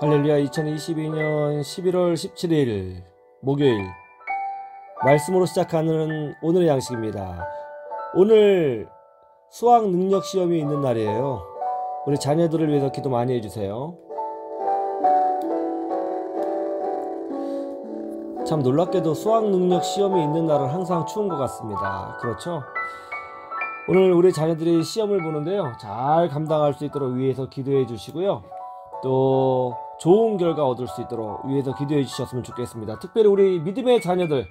할렐루야. 2022년 11월 17일 목요일 말씀으로 시작하는 오늘의 양식입니다. 오늘 수학 능력 시험이 있는 날이에요. 우리 자녀들을 위해서 기도 많이 해주세요. 참 놀랍게도 수학 능력 시험이 있는 날은 항상 추운 것 같습니다. 그렇죠? 오늘 우리 자녀들이 시험을 보는데요, 잘 감당할 수 있도록 위에서 기도해 주시고요, 또 좋은 결과 얻을 수 있도록 위에서 기도해 주셨으면 좋겠습니다. 특별히 우리 믿음의 자녀들,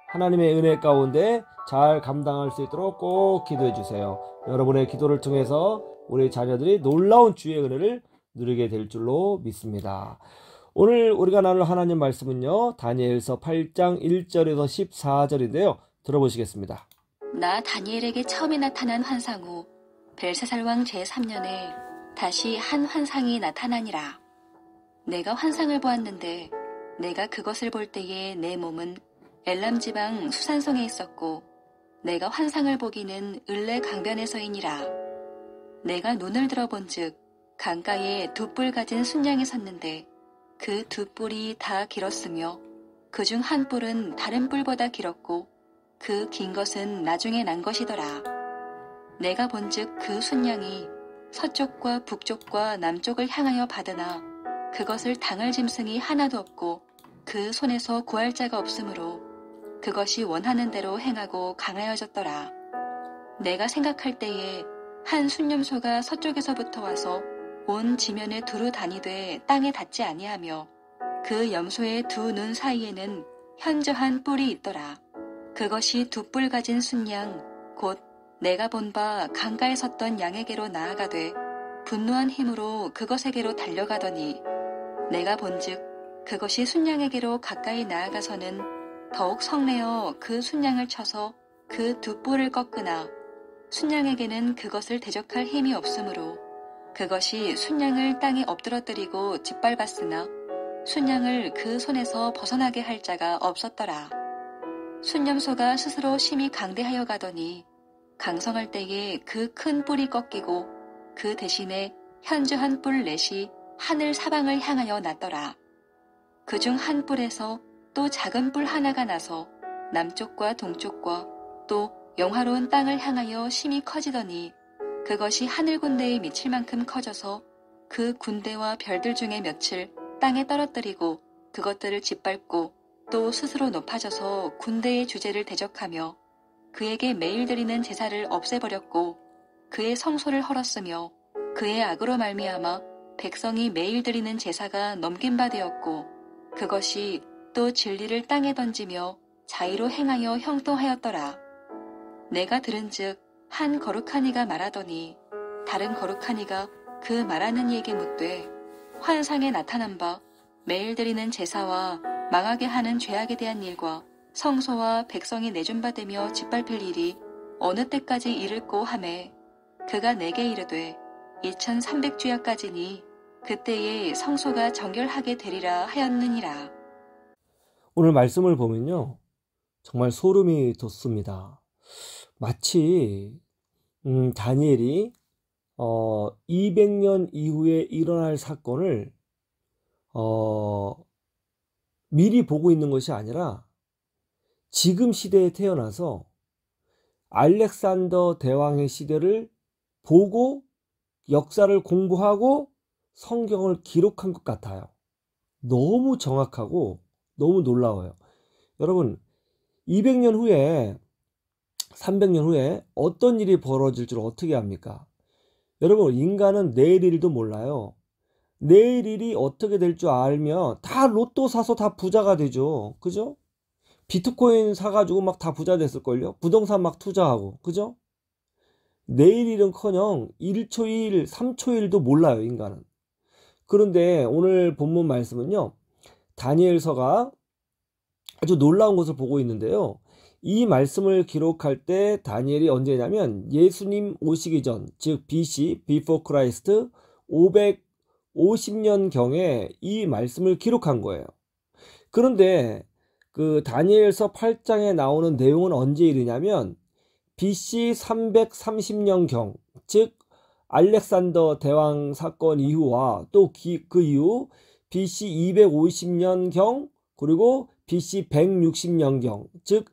하나님의 은혜 가운데 잘 감당할 수 있도록 꼭 기도해 주세요. 여러분의 기도를 통해서 우리 자녀들이 놀라운 주의 은혜를 누리게 될 줄로 믿습니다. 오늘 우리가 나눌 하나님 말씀은요, 다니엘서 8장 1절에서 14절인데요 들어보시겠습니다. 나 다니엘에게 처음에 나타난 환상 후 벨사살 왕 제3년에 다시 한 환상이 나타나니라. 내가 환상을 보았는데 내가 그것을 볼 때에 내 몸은 엘람 지방 수산성에 있었고 내가 환상을 보기는 을레 강변에서이니라. 내가 눈을 들어본즉 강가에 두 뿔 가진 순양이 섰는데 그 두 뿔이 다 길었으며 그 중 한 뿔은 다른 뿔보다 길었고 그 긴 것은 나중에 난 것이더라. 내가 본즉 그 순양이 서쪽과 북쪽과 남쪽을 향하여 받으나 그것을 당할 짐승이 하나도 없고 그 손에서 구할 자가 없으므로 그것이 원하는 대로 행하고 강하여졌더라. 내가 생각할 때에 한 순념소가 서쪽에서부터 와서 온 지면에 두루 다니되 땅에 닿지 아니하며 그 염소의 두 눈 사이에는 현저한 뿔이 있더라. 그것이 두 뿔 가진 순양 곧 내가 본 바 강가에 섰던 양에게로 나아가되 분노한 힘으로 그것에게로 달려가더니 내가 본즉 그것이 순양에게로 가까이 나아가서는 더욱 성내어 그 순양을 쳐서 그 두 뿔을 꺾으나 순양에게는 그것을 대적할 힘이 없으므로 그것이 순양을 땅에 엎드러뜨리고 짓밟았으나 순양을 그 손에서 벗어나게 할 자가 없었더라. 순념소가 스스로 심히 강대하여 가더니 강성할 때에 그 큰 뿔이 꺾이고 그 대신에 현저한 뿔 넷이 하늘 사방을 향하여 났더라. 그중 한 뿔에서 또 작은 뿔 하나가 나서 남쪽과 동쪽과 또 영화로운 땅을 향하여 심히 커지더니 그것이 하늘 군대에 미칠 만큼 커져서 그 군대와 별들 중에 몇을 땅에 떨어뜨리고 그것들을 짓밟고 또 스스로 높아져서 군대의 주제를 대적하며 그에게 매일 드리는 제사를 없애버렸고 그의 성소를 헐었으며 그의 악으로 말미암아 백성이 매일 드리는 제사가 넘긴 바 되었고 그것이 또 진리를 땅에 던지며 자의로 행하여 형통하였더라. 내가 들은즉 한 거룩한 이가 말하더니 다른 거룩한 이가 그 말하는 이에게 묻되 환상에 나타난 바 매일 드리는 제사와 망하게 하는 죄악에 대한 일과 성소와 백성이 내준바되며 짓밟힐 일이 어느 때까지 이를꼬 하매 그가 내게 이르되 2300주야까지니 그때에 성소가 정결하게 되리라 하였느니라. 오늘 말씀을 보면요, 정말 소름이 돋습니다. 마치 다니엘이 200년 이후에 일어날 사건을 미리 보고 있는 것이 아니라 지금 시대에 태어나서 알렉산더 대왕의 시대를 보고 역사를 공부하고 성경을 기록한 것 같아요. 너무 정확하고 너무 놀라워요. 여러분, 200년 후에 300년 후에 어떤 일이 벌어질 줄 어떻게 압니까? 여러분, 인간은 내일 일도 몰라요. 내일 일이 어떻게 될 줄 알면 다 로또 사서 다 부자가 되죠. 그죠? 비트코인 사가지고 막 다 부자 됐을걸요? 부동산 막 투자하고. 그죠? 내일 일은커녕 1초 1, 3초 1도 몰라요, 인간은. 그런데 오늘 본문 말씀은요, 다니엘서가 아주 놀라운 것을 보고 있는데요. 이 말씀을 기록할 때 다니엘이 언제냐면 예수님 오시기 전, 즉 BC, Before Christ 550년경에 이 말씀을 기록한 거예요. 그런데 그 다니엘서 8장에 나오는 내용은 언제 일이냐면 BC 330년경, 즉 알렉산더 대왕 사건 이후와 또 그 이후 BC 250년경 그리고 BC 160년경, 즉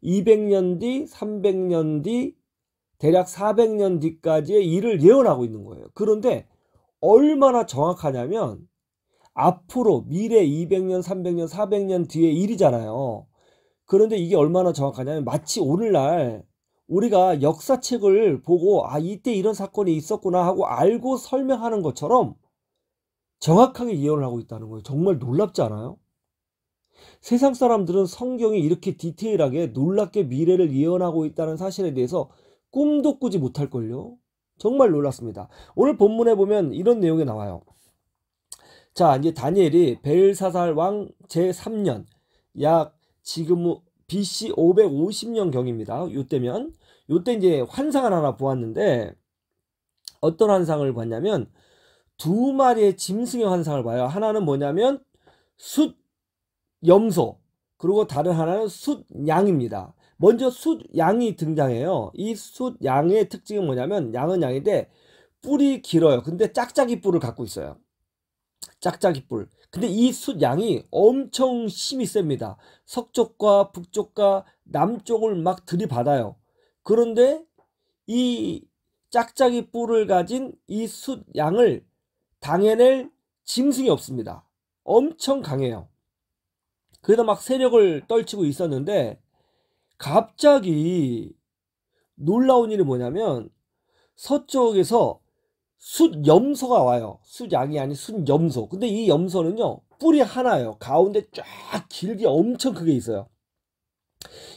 200년 뒤, 300년 뒤, 대략 400년 뒤까지의 일을 예언하고 있는 거예요. 그런데 얼마나 정확하냐면 앞으로 미래 200년, 300년, 400년 뒤의 일이잖아요. 그런데 이게 얼마나 정확하냐면 마치 오늘날 우리가 역사책을 보고 아 이때 이런 사건이 있었구나 하고 알고 설명하는 것처럼 정확하게 예언을 하고 있다는 거예요. 정말 놀랍지 않아요? 세상 사람들은 성경이 이렇게 디테일하게 놀랍게 미래를 예언하고 있다는 사실에 대해서 꿈도 꾸지 못할걸요. 정말 놀랐습니다. 오늘 본문에 보면 이런 내용이 나와요. 자, 이제 다니엘이 벨사살 왕 제3년, 약 지금 BC 550년 경입니다. 요때 이제 환상을 하나 보았는데 어떤 환상을 봤냐면 두 마리의 짐승의 환상을 봐요. 하나는 뭐냐면 숫 염소, 그리고 다른 하나는 숫 양입니다. 먼저 숫 양이 등장해요. 이 숫 양의 특징은 뭐냐면 양은 양인데 뿔이 길어요. 근데 짝짝이 뿔을 갖고 있어요. 짝짝이 뿔. 근데 이 숫 양이 엄청 힘이 셉니다. 서쪽과 북쪽과 남쪽을 막 들이받아요. 그런데 이 짝짝이 뿔을 가진 이 숫 양을 당해낼 짐승이 없습니다. 엄청 강해요. 그래서 막 세력을 떨치고 있었는데 갑자기 놀라운 일이 뭐냐면 서쪽에서 숫 염소가 와요. 숫 양이 아닌 숫 염소. 근데 이 염소는요 뿔이 하나예요. 가운데 쫙 길게 엄청 크게 있어요.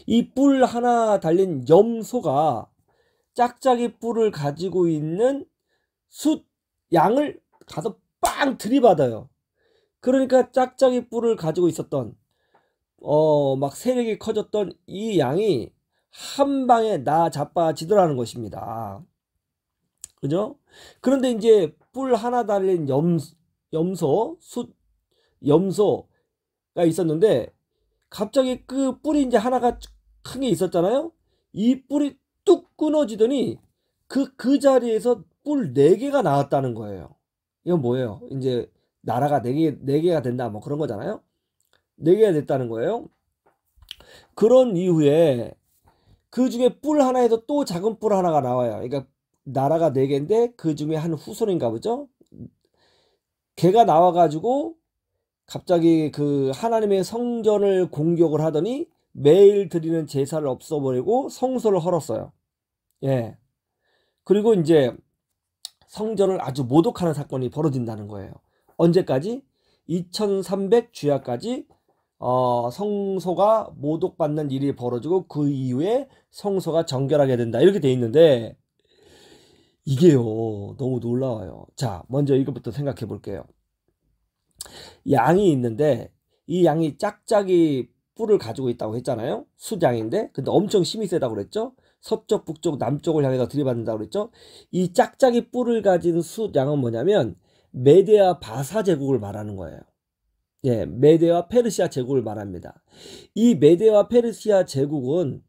이 뿔 하나 달린 염소가 짝짝이 뿔을 가지고 있는 숫 양을 가서 빵 들이받아요. 그러니까 짝짝이 뿔을 가지고 있었던 막 세력이 커졌던 이 양이 한 방에 나 자빠지더라는 것입니다. 그죠? 그런데 이제 뿔 하나 달린 숫 염소가 있었는데 갑자기 그 뿔이 이제 하나가 큰 게 있었잖아요. 이 뿔이 뚝 끊어지더니 그 자리에서 뿔 4개가 나왔다는 거예요. 이건 뭐예요? 이제 나라가 4개가 된다 뭐 그런 거잖아요. 4개가 됐다는 거예요. 그런 이후에 그 중에 뿔 하나에서 또 작은 뿔 하나가 나와요. 그러니까 나라가 4개인데 그 중에 한 후손인가 보죠. 걔가 나와가지고 갑자기 그 하나님의 성전을 공격을 하더니 매일 드리는 제사를 없애버리고 성소를 헐었어요. 예. 그리고 이제 성전을 아주 모독하는 사건이 벌어진다는 거예요. 언제까지? 2300 주야까지 성소가 모독받는 일이 벌어지고 그 이후에 성소가 정결하게 된다. 이렇게 돼 있는데 이게요 너무 놀라워요. 자, 먼저 이것부터 생각해 볼게요. 양이 있는데 이 양이 짝짝이 뿔을 가지고 있다고 했잖아요. 숫양인데 근데 엄청 힘이 세다고 그랬죠. 서쪽 북쪽 남쪽을 향해서 들이받는다고 그랬죠. 이 짝짝이 뿔을 가진 숫양은 뭐냐면 메데와 바사 제국을 말하는 거예요. 예, 메데와 페르시아 제국을 말합니다. 이 메데와 페르시아 제국은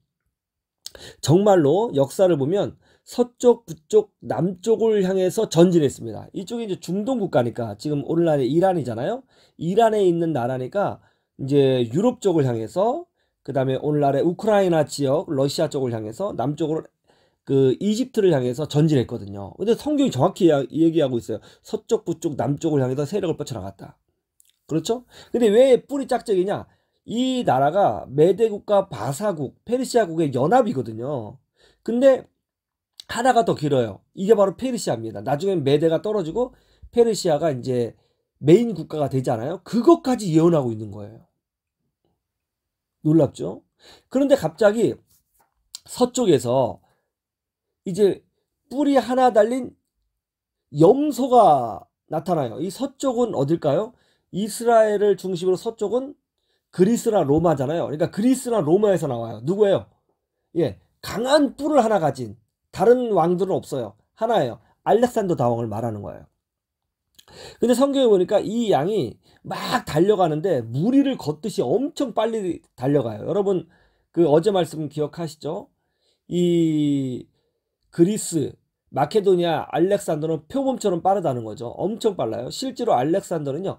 정말로 역사를 보면 서쪽, 북쪽, 남쪽을 향해서 전진했습니다. 이쪽이 이제 중동 국가니까 지금 오늘날의 이란이잖아요. 이란에 있는 나라니까 이제 유럽 쪽을 향해서 그 다음에 오늘날의 우크라이나 지역, 러시아 쪽을 향해서 남쪽으로 그 이집트를 향해서 전진했거든요. 근데 성경이 정확히 얘기하고 있어요. 서쪽, 북쪽, 남쪽을 향해서 세력을 뻗쳐나갔다. 그렇죠? 근데 왜 뿔이 짝짝이냐? 이 나라가 메대국과 바사국, 페르시아국의 연합이거든요. 근데 하나가 더 길어요. 이게 바로 페르시아입니다. 나중엔 메대가 떨어지고 페르시아가 이제 메인 국가가 되잖아요. 그것까지 예언하고 있는 거예요. 놀랍죠? 그런데 갑자기 서쪽에서 이제 뿔이 하나 달린 염소가 나타나요. 이 서쪽은 어딜까요? 이스라엘을 중심으로 서쪽은 그리스나 로마잖아요. 그러니까 그리스나 로마에서 나와요. 누구예요? 예, 강한 뿔을 하나 가진 다른 왕들은 없어요. 하나예요. 알렉산더 다왕을 말하는 거예요. 근데 성경에 보니까 이 양이 막 달려가는데 무리를 걷듯이 엄청 빨리 달려가요. 여러분 그 어제 말씀 기억하시죠? 이 그리스, 마케도니아, 알렉산더는 표범처럼 빠르다는 거죠. 엄청 빨라요. 실제로 알렉산더는요,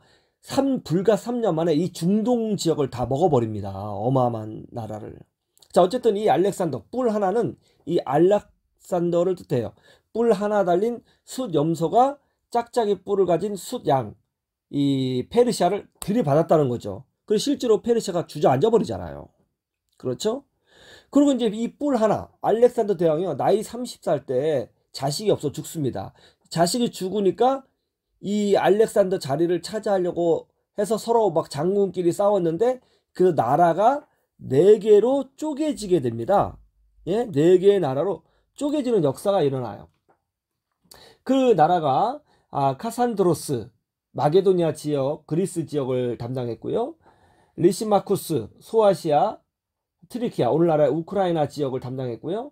불과 3년 만에 이 중동 지역을 다 먹어버립니다. 어마어마한 나라를. 자, 어쨌든 이 알렉산더, 뿔 하나는 이 알렉산더를 뜻해요. 뿔 하나 달린 숫 염소가 짝짝이 뿔을 가진 숫 양, 이 페르시아를 들이받았다는 거죠. 그리고 실제로 페르시아가 주저앉아 버리잖아요. 그렇죠? 그리고 이제 이 뿔 하나, 알렉산더 대왕이요, 나이 30살 때 자식이 없어 죽습니다. 자식이 죽으니까 이 알렉산더 자리를 차지하려고 해서 서로 막 장군끼리 싸웠는데 그 나라가 4개로 쪼개지게 됩니다. 예, 4개의 나라로 쪼개지는 역사가 일어나요. 그 나라가 카산드로스, 마게도니아 지역, 그리스 지역을 담당했고요. 리시마쿠스, 소아시아, 트리키아, 오늘날의 우크라이나 지역을 담당했고요.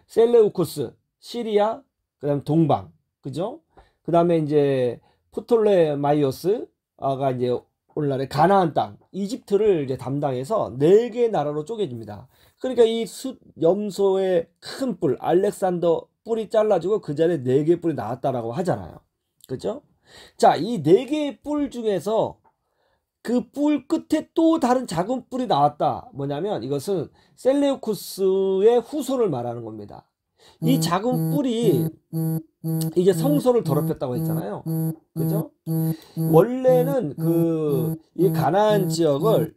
셀레우쿠스, 시리아, 그 다음 동방, 그죠? 그 다음에 이제 프톨레마이오스가 이제 오늘날의 가나안 땅, 이집트를 이제 담당해서 4개의 나라로 쪼개집니다. 그러니까 이 염소의 큰 뿔, 알렉산더 뿔이 잘라지고 그 자리에 4개의 뿔이 나왔다라고 하잖아요. 그죠? 자, 이 4개의 뿔 중에서 그 뿔 끝에 또 다른 작은 뿔이 나왔다. 뭐냐면 이것은 셀레우쿠스의 후손을 말하는 겁니다. 이 작은 뿔이 이제 성소를 더럽혔다고 했잖아요. 그죠? 원래는 이 가나안 지역을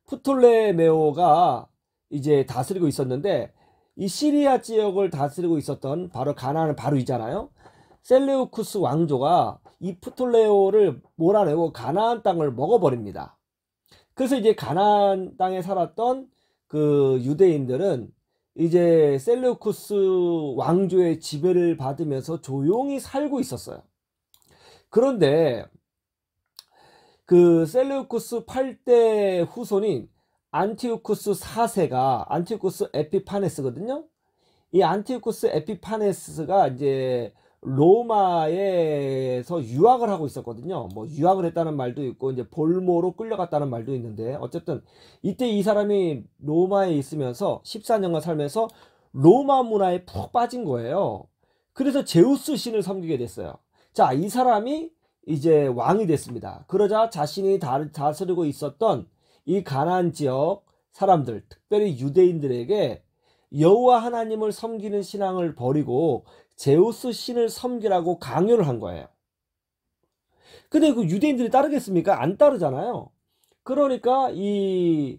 프톨레메오가 이제 다스리고 있었는데 이 시리아 지역을 다스리고 있었던 바로 가나안은 바로 이잖아요. 셀레우쿠스 왕조가 이 프톨레오를 몰아내고 가나안 땅을 먹어버립니다. 그래서 이제 가나안 땅에 살았던 그 유대인들은 이제 셀레우쿠스 왕조의 지배를 받으면서 조용히 살고 있었어요. 그런데 그 셀레우쿠스 8대 후손인 안티오쿠스 4세가 안티오쿠스 에피파네스거든요. 이 안티오쿠스 에피파네스가 이제 로마에서 유학을 하고 있었거든요. 뭐 유학을 했다는 말도 있고 이제 볼모로 끌려갔다는 말도 있는데 어쨌든 이때 이 사람이 로마에 있으면서 14년간 살면서 로마 문화에 푹 빠진 거예요. 그래서 제우스 신을 섬기게 됐어요. 자, 이 사람이 이제 왕이 됐습니다. 그러자 자신이 다스리고 있었던 이 가나안 지역 사람들, 특별히 유대인들에게 여호와 하나님을 섬기는 신앙을 버리고 제우스 신을 섬기라고 강요를 한 거예요. 근데 그 유대인들이 따르겠습니까? 안 따르잖아요. 그러니까 이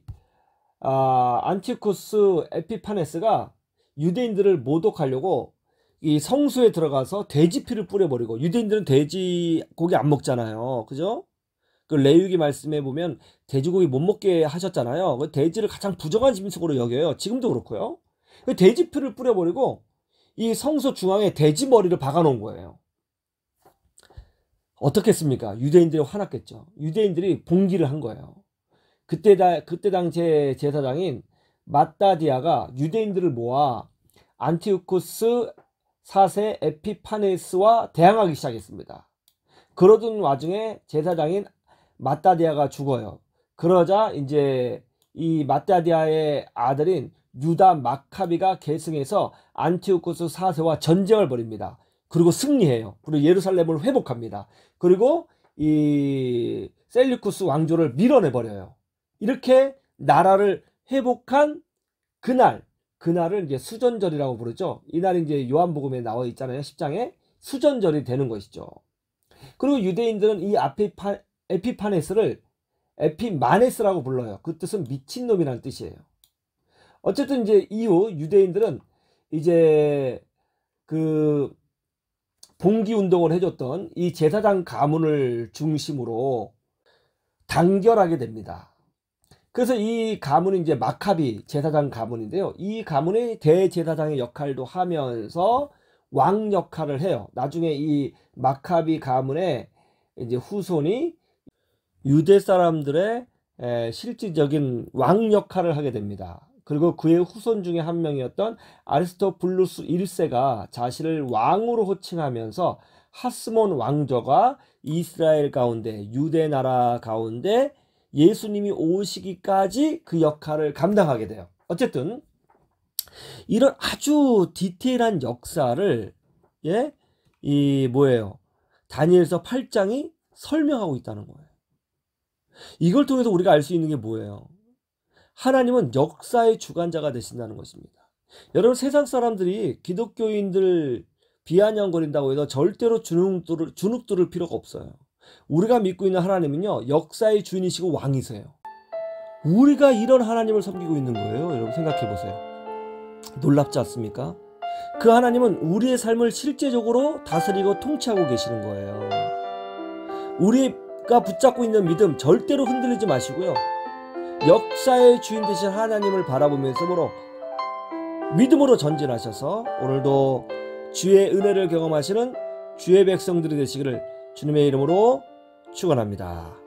안티쿠스 에피파네스가 유대인들을 모독하려고 이 성수에 들어가서 돼지피를 뿌려버리고, 유대인들은 돼지 고기 안 먹잖아요. 그죠? 그 레위기 말씀에 보면 돼지고기 못 먹게 하셨잖아요. 그 돼지를 가장 부정한 짐승으로 여겨요. 지금도 그렇고요. 그 돼지피를 뿌려버리고 이 성소 중앙에 돼지 머리를 박아 놓은 거예요. 어떻겠습니까? 유대인들이 화났겠죠. 유대인들이 봉기를 한 거예요. 그때 당시에 제사장인 마따디아가 유대인들을 모아 안티오쿠스 4세 에피파네스와 대항하기 시작했습니다. 그러던 와중에 제사장인 마따디아가 죽어요. 그러자 이제 이 마따디아의 아들인 유다 마카비가 계승해서 안티오쿠스 4세와 전쟁을 벌입니다. 그리고 승리해요. 그리고 예루살렘을 회복합니다. 그리고 이 셀리쿠스 왕조를 밀어내버려요. 이렇게 나라를 회복한 그날을 이제 수전절이라고 부르죠. 이날이 이제 요한복음에 나와 있잖아요. 10장에 수전절이 되는 것이죠. 그리고 유대인들은 이 에피파네스를 에피마네스라고 불러요. 그 뜻은 미친놈이라는 뜻이에요. 어쨌든 이제 이후 유대인들은 이제 그 봉기 운동을 해줬던 이 제사장 가문을 중심으로 단결하게 됩니다. 그래서 이 가문이 이제 마카비 제사장 가문인데요. 이 가문이 대제사장의 역할도 하면서 왕 역할을 해요. 나중에 이 마카비 가문의 이제 후손이 유대 사람들의 실질적인 왕 역할을 하게 됩니다. 그리고 그의 후손 중에 한 명이었던 아리스토블루스 1세가 자신을 왕으로 호칭하면서 하스몬 왕조가 이스라엘 가운데, 유대 나라 가운데 예수님이 오시기까지 그 역할을 감당하게 돼요. 어쨌든 이런 아주 디테일한 역사를 다니엘서 8장이 설명하고 있다는 거예요. 이걸 통해서 우리가 알 수 있는 게 뭐예요? 하나님은 역사의 주관자가 되신다는 것입니다. 여러분, 세상 사람들이 기독교인들 비아냥거린다고 해서 절대로 주눅 들을 필요가 없어요. 우리가 믿고 있는 하나님은요, 역사의 주인이시고 왕이세요. 우리가 이런 하나님을 섬기고 있는 거예요. 여러분, 생각해 보세요. 놀랍지 않습니까? 그 하나님은 우리의 삶을 실제적으로 다스리고 통치하고 계시는 거예요. 우리가 붙잡고 있는 믿음 절대로 흔들리지 마시고요. 역사의 주인 되신 하나님을 바라보면서 믿음으로 전진하셔서 오늘도 주의 은혜를 경험하시는 주의 백성들이 되시기를 주님의 이름으로 축원합니다.